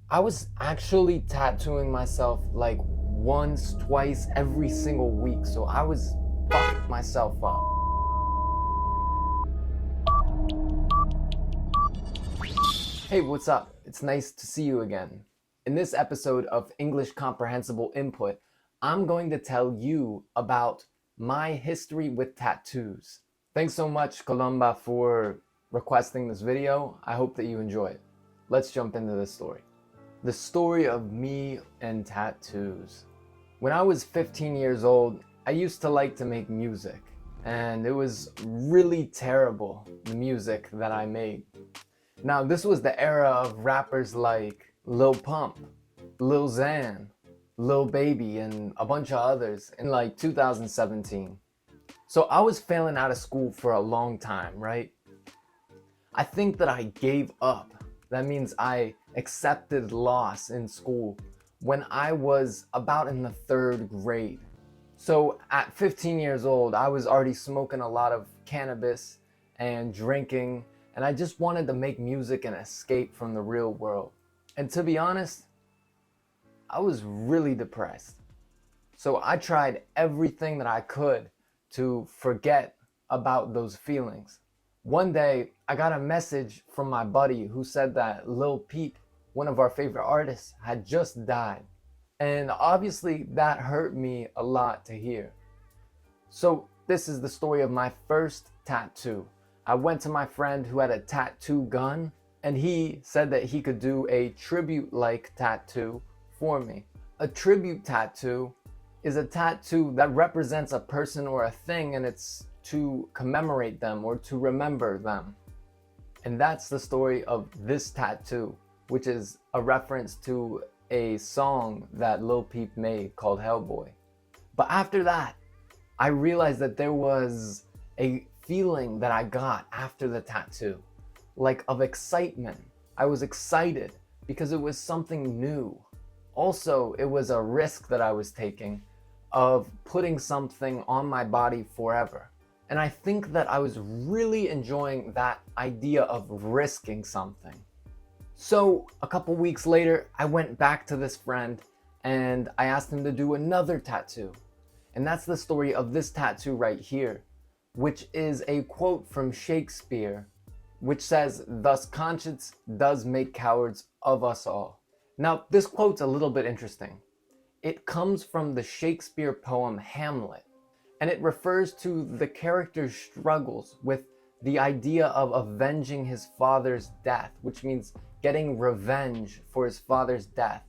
I was actually tattooing myself like once, twice, every single week. So I was fucking myself up. Hey, what's up? It's nice to see you again. In this episode of English Comprehensible Input, I'm going to tell you about my history with tattoos. Thanks so much, Columba, for requesting this video. I hope that you enjoy it. Let's jump into this story. The story of me and tattoos. When I was 15 years old, I used to like to make music, and it was really terrible, the music that I made. Now, this was the era of rappers like Lil Pump, Lil Xan, Lil Baby, and a bunch of others in like 2017. So I was failing out of school for a long time, right? I think that I gave up. That means I accepted loss in school when I was about in the 3rd grade. So at 15 years old, I was already smoking a lot of cannabis and drinking, and I just wanted to make music and escape from the real world. And to be honest, I was really depressed. So I tried everything that I could to forget about those feelings. One day, I got a message from my buddy who said that Lil Peep, one of our favorite artists, had just died. And obviously that hurt me a lot to hear. So this is the story of my first tattoo. I went to my friend who had a tattoo gun, and he said that he could do a tribute-like tattoo for me. A tribute tattoo is a tattoo that represents a person or a thing, and it's to commemorate them or to remember them. And that's the story of this tattoo, which is a reference to a song that Lil Peep made called Hellboy. But after that, I realized that there was a feeling that I got after the tattoo, like of excitement. I was excited because it was something new. Also, it was a risk that I was taking of putting something on my body forever. And I think that I was really enjoying that idea of risking something. So a couple weeks later, I went back to this friend and I asked him to do another tattoo. And that's the story of this tattoo right here, which is a quote from Shakespeare, which says, "Thus conscience does make cowards of us all." Now, this quote's a little bit interesting. It comes from the Shakespeare poem Hamlet, and it refers to the character's struggles with the idea of avenging his father's death, which means getting revenge for his father's death.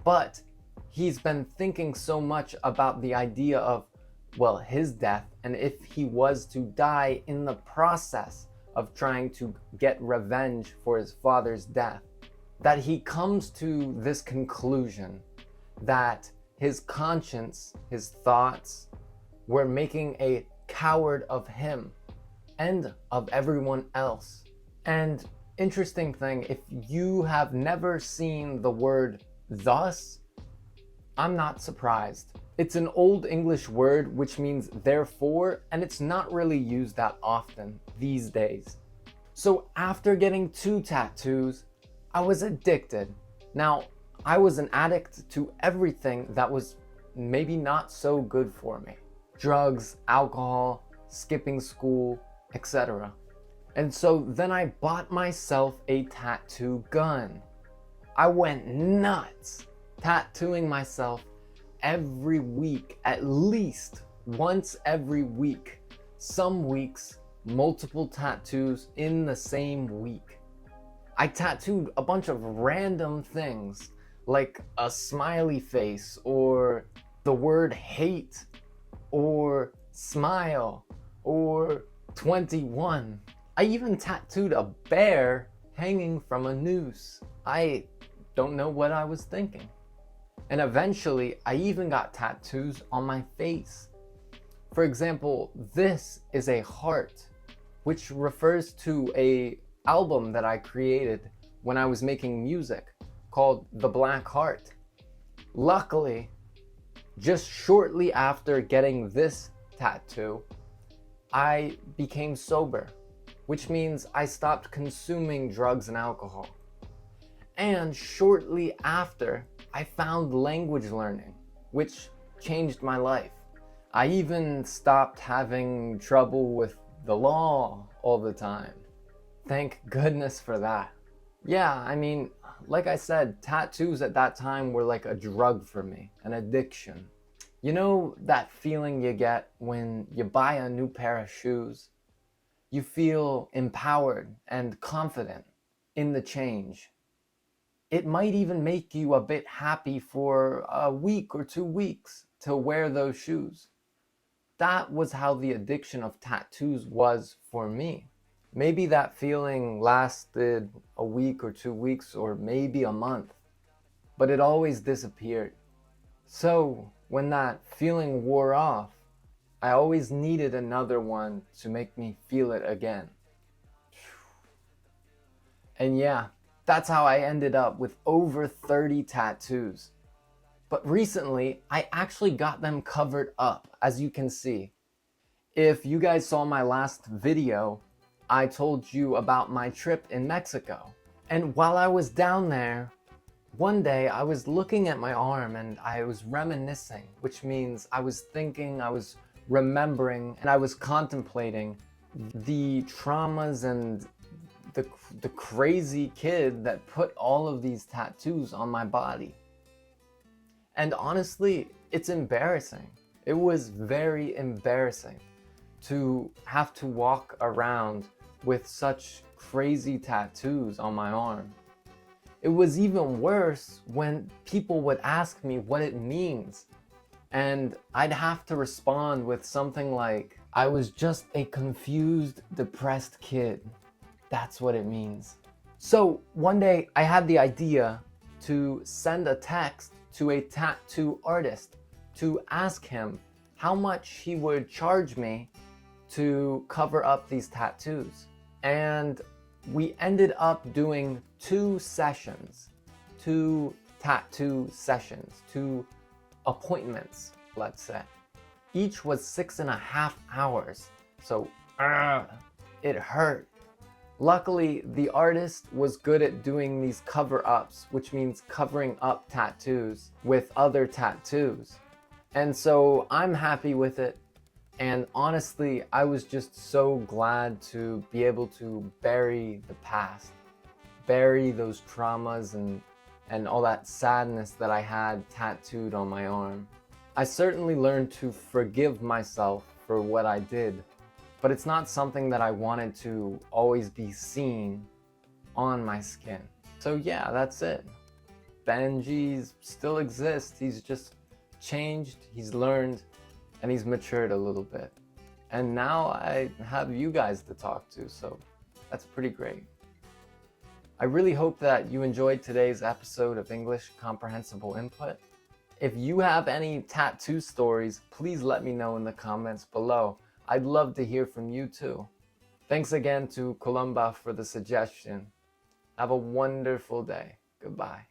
But he's been thinking so much about the idea of, well, his death, and if he was to die in the process of trying to get revenge for his father's death, that he comes to this conclusion that his conscience, his thoughts, were making a coward of him and of everyone else. And interesting thing, if you have never seen the word thus, I'm not surprised. It's an old English word which means therefore, and it's not really used that often these days. So after getting 2 tattoos, I was addicted. Now, I was an addict to everything that was maybe not so good for me. Drugs, alcohol, skipping school, etc. And so then I bought myself a tattoo gun. I went nuts, tattooing myself every week, at least once every week. Some weeks, multiple tattoos in the same week. I tattooed a bunch of random things, like a smiley face, or the word hate, or smile, or 21. I even tattooed a bear hanging from a noose. I don't know what I was thinking. And eventually, I even got tattoos on my face. For example, this is a heart, which refers to an album that I created when I was making music called The Black Heart. Luckily, just shortly after getting this tattoo, I became sober, which means I stopped consuming drugs and alcohol. And shortly after, I found language learning, which changed my life. I even stopped having trouble with the law all the time. Thank goodness for that. Yeah, I mean, like I said, tattoos at that time were like a drug for me, an addiction. You know that feeling you get when you buy a new pair of shoes? You feel empowered and confident in the change. It might even make you a bit happy for a week or 2 weeks to wear those shoes. That was how the addiction of tattoos was for me. Maybe that feeling lasted a week or 2 weeks or maybe a month, but it always disappeared. So when that feeling wore off, I always needed another one to make me feel it again. And yeah, that's how I ended up with over 30 tattoos. But recently, I actually got them covered up, as you can see. If you guys saw my last video, I told you about my trip in Mexico. And while I was down there, one day I was looking at my arm and I was reminiscing, which means I was thinking, I was remembering, and I was contemplating the traumas and the crazy kid that put all of these tattoos on my body. And honestly, it's embarrassing. It was very embarrassing to have to walk around with such crazy tattoos on my arm. It was even worse when people would ask me what it means, and I'd have to respond with something like, I was just a confused, depressed kid. That's what it means. So one day I had the idea to send a text to a tattoo artist to ask him how much he would charge me to cover up these tattoos. And we ended up doing 2 sessions, 2 tattoo sessions, 2 appointments, let's say. Each was 6.5 hours, so it hurt. Luckily, the artist was good at doing these cover-ups, which means covering up tattoos with other tattoos. And so I'm happy with it. And honestly, I was just so glad to be able to bury the past, bury those traumas and all that sadness that I had tattooed on my arm. I certainly learned to forgive myself for what I did, but it's not something that I wanted to always be seen on my skin. So yeah, that's it. Benji still exists. He's just changed, he's learned, and he's matured a little bit. And now I have you guys to talk to, so that's pretty great. I really hope that you enjoyed today's episode of English Comprehensible Input. If you have any tattoo stories, please let me know in the comments below. I'd love to hear from you too. Thanks again to Columba for the suggestion. Have a wonderful day. Goodbye.